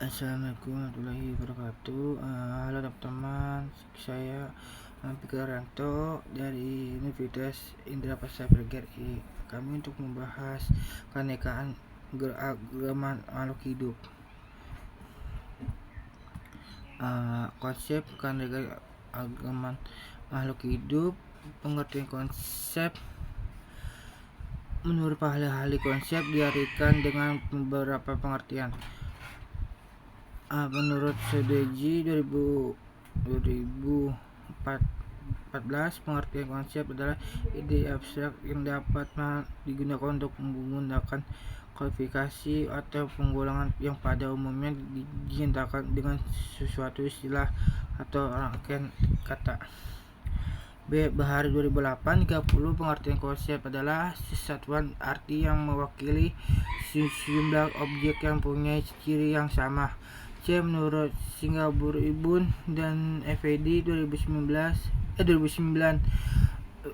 Assalamualaikum warahmatullahi wabarakatuh. Halo teman-teman, saya Fikar Ranto dari Universitas Indraprastha PGRI. Kami untuk membahas keanekaan keragaman makhluk hidup. Konsep keanekaragaman makhluk hidup, pengertian konsep. Menurut ahli konsep diartikan dengan beberapa pengertian. Menurut Sodeji 2014, pengertian konsep adalah ide abstrak yang dapat digunakan untuk menggunakan kualifikasi atau penggolongan yang pada umumnya dinyatakan dengan sesuatu istilah atau rangkaian kata. Bahari 2008 30, pengertian konsep adalah satuan arti yang mewakili sejumlah objek yang punya ciri yang sama. Menurut Singapura Ibn dan FED 2009,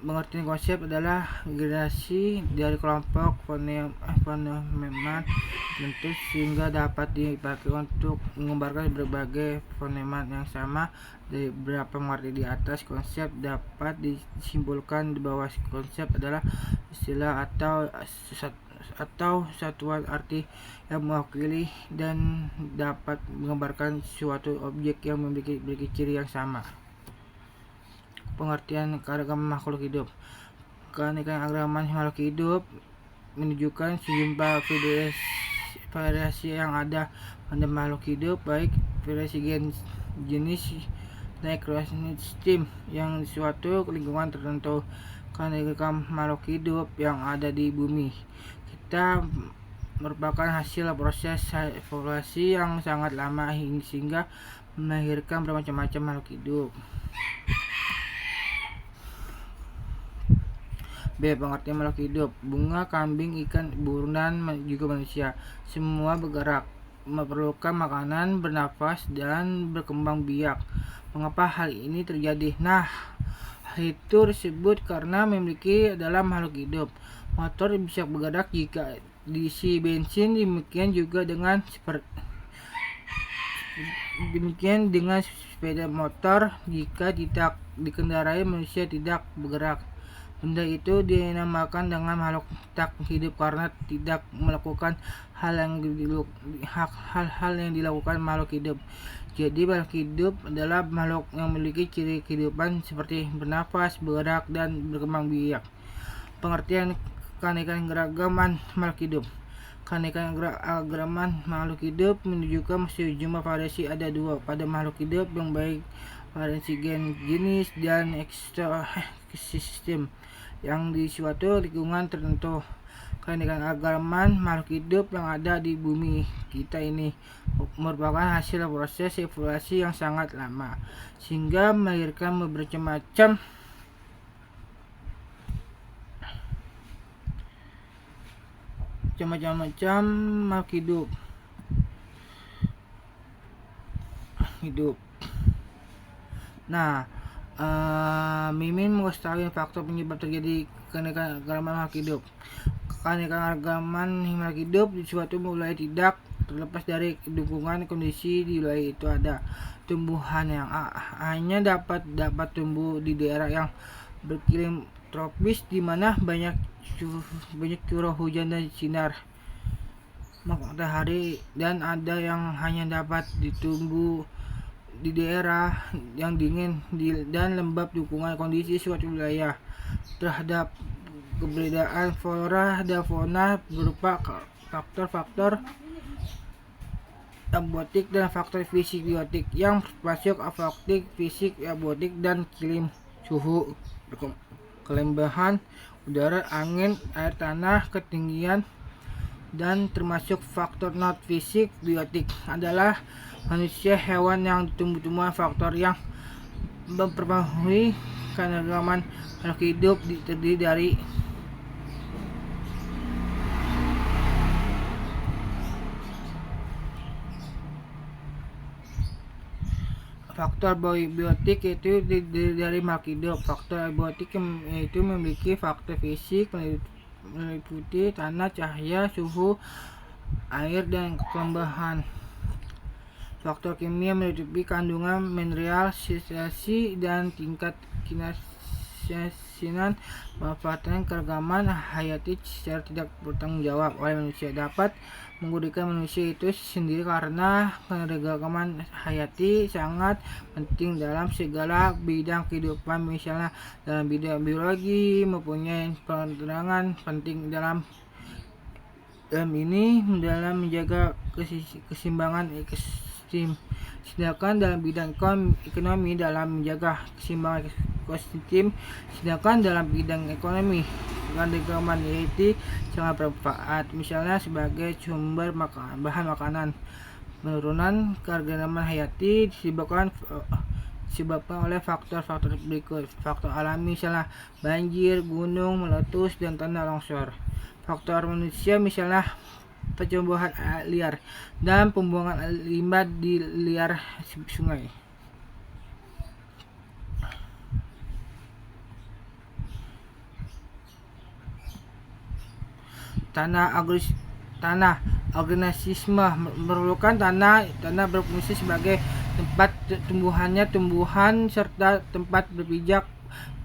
pengertian konsep adalah generasi dari kelompok fonema tertentu sehingga dapat dipakai untuk menggambarkan berbagai fonema yang sama. Dari beberapa pengertian di atas, konsep dapat disimpulkan di bawah konsep adalah istilah atau satuan arti yang mewakili dan dapat menggambarkan suatu objek yang memiliki ciri yang sama. Pengertian keanekaragaman makhluk hidup. Keanekaragaman makhluk hidup menunjukkan sejumlah variasi yang ada pada makhluk hidup, baik variasi jenis dan ekosistem yang di suatu lingkungan tertentu. Keanekaragaman makhluk hidup yang ada di bumi kita merupakan hasil proses evolusi yang sangat lama sehingga melahirkan bermacam-macam makhluk hidup. Pengertian makhluk hidup. Bunga, kambing, ikan, burung, dan juga manusia semua bergerak, memerlukan makanan, bernafas, dan berkembang biak. Mengapa hal ini terjadi? Hal itu disebut karena memiliki adalah makhluk hidup. Motor bisa bergerak jika diisi bensin, demikian dengan sepeda motor jika tidak dikendarai manusia tidak bergerak. Benda itu dinamakan dengan makhluk tak hidup karena tidak melakukan hal-hal yang dilakukan makhluk hidup. Jadi makhluk hidup adalah makhluk yang memiliki ciri kehidupan seperti bernafas, bergerak, dan berkembang biak. Pengertian keanekaragaman makhluk hidup. Keanekaragaman makhluk hidup menunjukkan sejumlah variasi ada dua pada makhluk hidup yang baik variasi jenis dan ekosistem yang di suatu lingkungan tertentu. Keanekaragaman makhluk hidup yang ada di bumi kita ini merupakan hasil proses evolusi yang sangat lama sehingga melahirkan bermacam-macam makhluk hidup. Mimin mengetahui faktor penyebab terjadi keanekaragaman makhluk hidup. Keanekaragaman makhluk hidup di suatu wilayah tidak terlepas dari dukungan kondisi di wilayah itu ada. Tumbuhan yang hanya dapat tumbuh di daerah yang beriklim tropis di mana banyak curah hujan dan sinar matahari, dan ada yang hanya dapat ditumbuh di daerah yang dingin dan lembab. Dukungan kondisi suatu wilayah terhadap keberadaan flora dan fauna berupa faktor-faktor abiotik dan faktor fisik biotik yang masuk faktor fisik abiotik dan iklim, suhu, kelembahan udara, angin, air tanah, ketinggian, dan termasuk faktor non fisik biotik adalah manusia, hewan, yang tumbuh-tumbuhan. Faktor yang mempengaruhi keanekaragaman makhluk hidup terdiri dari faktor biotik itu dari makhluk hidup. Faktor biotik itu memiliki faktor fisik meliputi tanah, cahaya, suhu, air, dan kelembahan. Faktor kimia meliputi kandungan mineral, sensasi, dan tingkat kinasinan memanfaatkan keragaman hayati secara tidak bertanggung jawab oleh manusia dapat menggunakan manusia itu sendiri karena keragaman hayati sangat penting dalam segala bidang kehidupan, misalnya dalam bidang biologi mempunyai peran penting dalam menjaga keseimbangan ekosistem. Sedangkan dalam bidang ekonomi dalam menjaga keseimbangan ekosistem. Sedangkan dalam bidang ekonomi keragaman hayati sangat bermanfaat, misalnya sebagai sumber bahan makanan. Penurunan keragaman hayati disebabkan oleh faktor-faktor berikut: faktor alami, misalnya banjir, gunung meletus, dan tanah longsor. Faktor manusia, misalnya percambuhan liar dan pembuangan limbah di liar sungai. Tanah organisme memerlukan tanah berfungsi sebagai tempat tumbuhannya tumbuhan serta tempat berpijak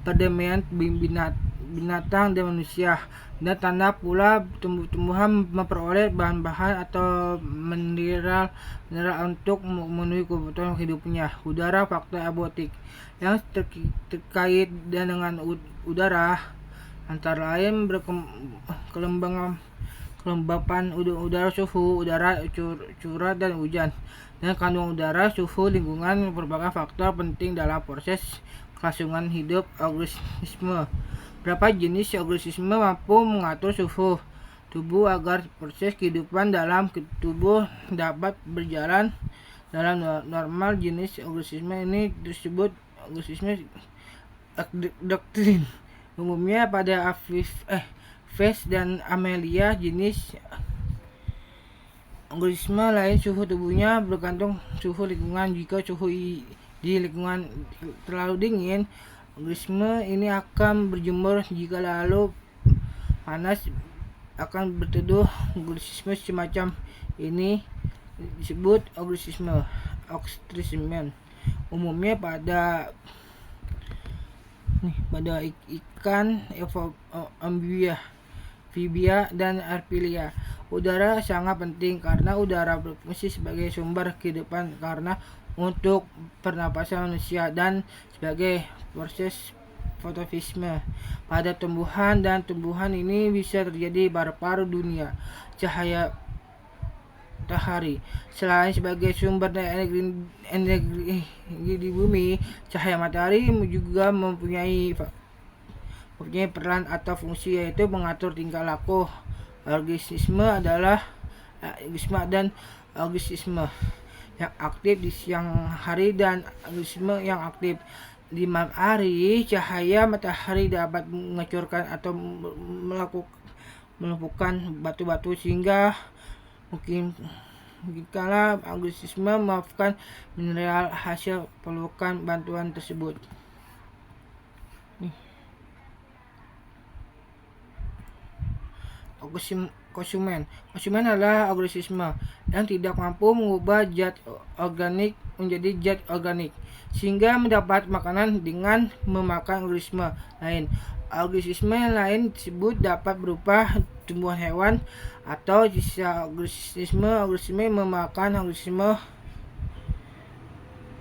perdamaian binatang dan manusia. Dan tanah pula tumbuhan memperoleh bahan-bahan atau mineral untuk memenuhi kebutuhan hidupnya. Udara, faktor abiotik yang terkait dengan udara antara lain kelembapan udara, suhu udara, curah dan hujan. Dan kandungan udara, suhu lingkungan merupakan faktor penting dalam proses kelangsungan hidup organisme. Berapa jenis organisme mampu mengatur suhu tubuh agar proses kehidupan dalam tubuh dapat berjalan dalam normal. Jenis organisme ini disebut organisme doktrin. Umumnya pada Aphis dan Amelia. Jenis organisme lain suhu tubuhnya bergantung suhu lingkungan. Jika suhu di lingkungan terlalu dingin, organisme ini akan berjemur. Jika lalu panas, akan berteduh. Organisme semacam ini disebut organisme ostracism. Umumnya pada ikan, amfibia, dan reptilia. Udara sangat penting karena udara berfungsi sebagai sumber kehidupan karena untuk pernapasan manusia dan sebagai proses fotosintesa pada tumbuhan, dan tumbuhan ini bisa terjadi paru-paru dunia cahaya matahari. Selain sebagai sumber energi di bumi, cahaya matahari juga mempunyai peran atau fungsi, yaitu mengatur tingkah laku organisme dan organisme yang aktif di siang hari dan organisme yang aktif di malam hari. Cahaya matahari dapat menghancurkan atau melumpuhkan batu-batu sehingga mungkinkala organisme memaafkan mineral hasil pelukan bantuan tersebut. Konsumen adalah organisme yang tidak mampu mengubah zat organik menjadi zat organik sehingga mendapat makanan dengan memakan organisme lain. Organisme lain tersebut dapat berupa tumbuhan, hewan, atau sisa organisme memakan organisme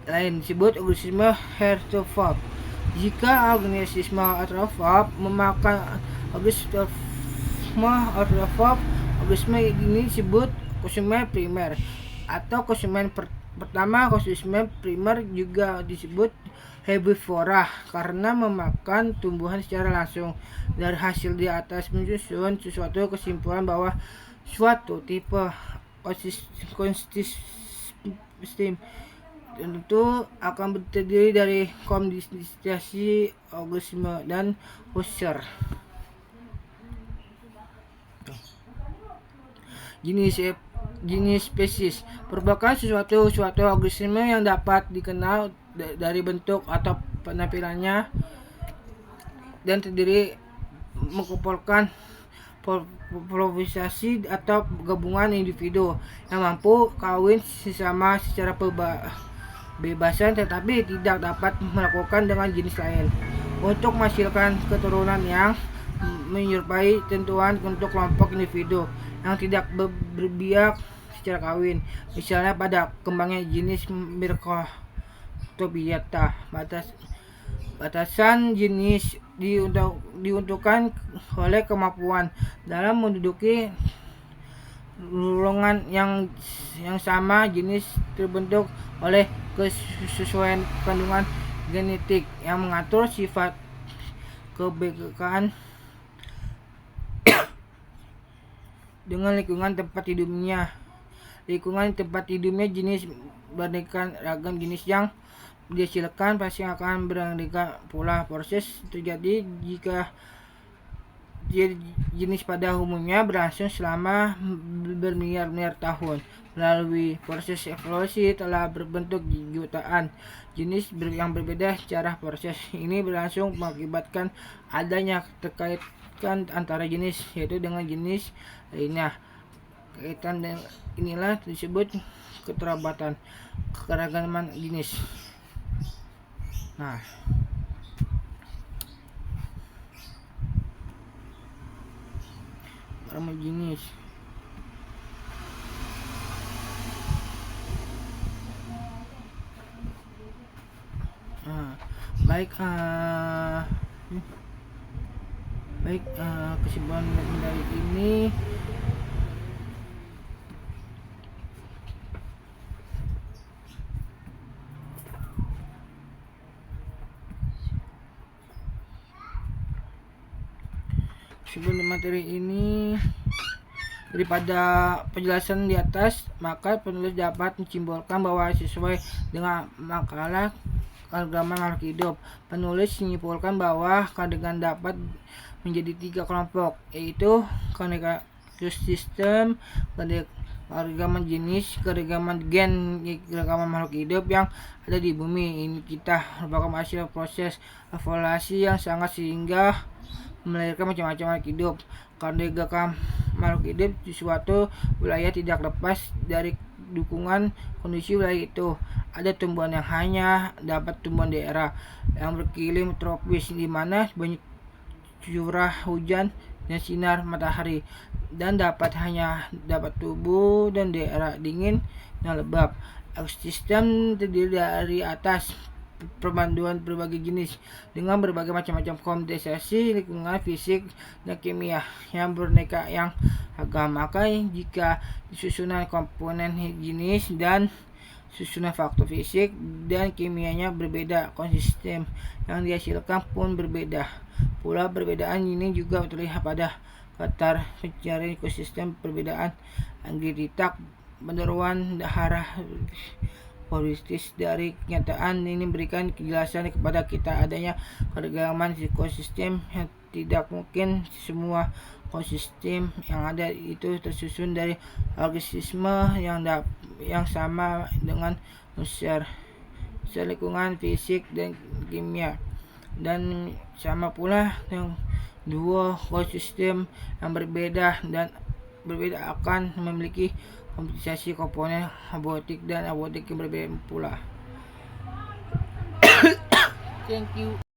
lain disebut organisme heterotrof. Jika organisme heterotrof memakan organisme ini disebut konsumen primer atau konsumen pertama. Konsumen primer juga disebut herbivora karena memakan tumbuhan secara langsung. Dari hasil di atas menyusun suatu kesimpulan bahwa suatu tipe ekosistem tentu akan terdiri dari kombinasi organisme dan unsur. Jenis spesies merupakan suatu organisme yang dapat dikenal dari bentuk atau penampilannya dan terdiri mengumpulkan polarisasi atau gabungan individu yang mampu kawin sesama secara bebasan tetapi tidak dapat melakukan dengan jenis lain untuk menghasilkan keturunan yang menyerupai tentuan untuk kelompok individu yang tidak berbiak secara kawin. Misalnya pada kembangnya jenis Myrcatobiata, batasan jenis diuntukkan oleh kemampuan dalam menduduki golongan yang sama jenis terbentuk oleh kesesuaian kandungan genetik yang mengatur sifat kebekaan dengan lingkungan tempat hidupnya. Lingkungan tempat hidupnya jenis beraneka ragam jenis yang dihasilkan pasti akan beraneka pula. Proses terjadi jika jenis pada umumnya berlangsung selama bermiliar-miliar tahun. Melalui proses evolusi telah berbentuk jutaan jenis yang berbeda. Cara proses ini berlangsung mengakibatkan adanya terkaitan antara jenis yaitu dengan jenis lainnya. Kaitan inilah disebut keterlambatan keragaman jenis. Nah, keragaman jenis. Kesimpulan dari ini sebelum materi ini daripada penjelasan di atas, maka penulis dapat menyimpulkan bahwa sesuai dengan makalah keragaman makhluk hidup, penulis menyimpulkan bahwa keragaman dapat menjadi 3 kelompok, yaitu sistem, keragaman jenis, keragaman gen, keragaman makhluk hidup yang ada di bumi ini kita merupakan hasil proses evolusi yang sangat sehingga melahirkan macam-macam makhluk hidup. Keragaman makhluk hidup di suatu wilayah tidak lepas dari dukungan kondisi wilayah itu. Ada tumbuhan yang hanya dapat tumbuhan daerah yang beriklim tropis di mana banyak curah hujan dan sinar matahari dan hanya dapat tumbuh dan daerah dingin dan lembab. Ekosistem terdiri dari atas perpaduan berbagai jenis dengan berbagai macam-macam kondensasi lingkungan fisik dan kimia yang beraneka yang ragam. Maka jika susunan komponen jenis dan susunan faktor fisik dan kimianya berbeda, konsisten yang dihasilkan pun berbeda pula. Perbedaan ini juga terlihat pada katar pencarian ekosistem. Perbedaan agregat peneruan arah politis dari kenyataan ini berikan kejelasan kepada kita adanya keragaman ekosistem yang tidak mungkin semua ekosistem yang ada itu tersusun dari organisme yang sama dengan unsur lingkungan fisik dan kimia, dan sama pula yang dua ekosistem yang berbeda akan memiliki komposisi komponen abiotik dan abiotik yang berbeda pula. Thank you.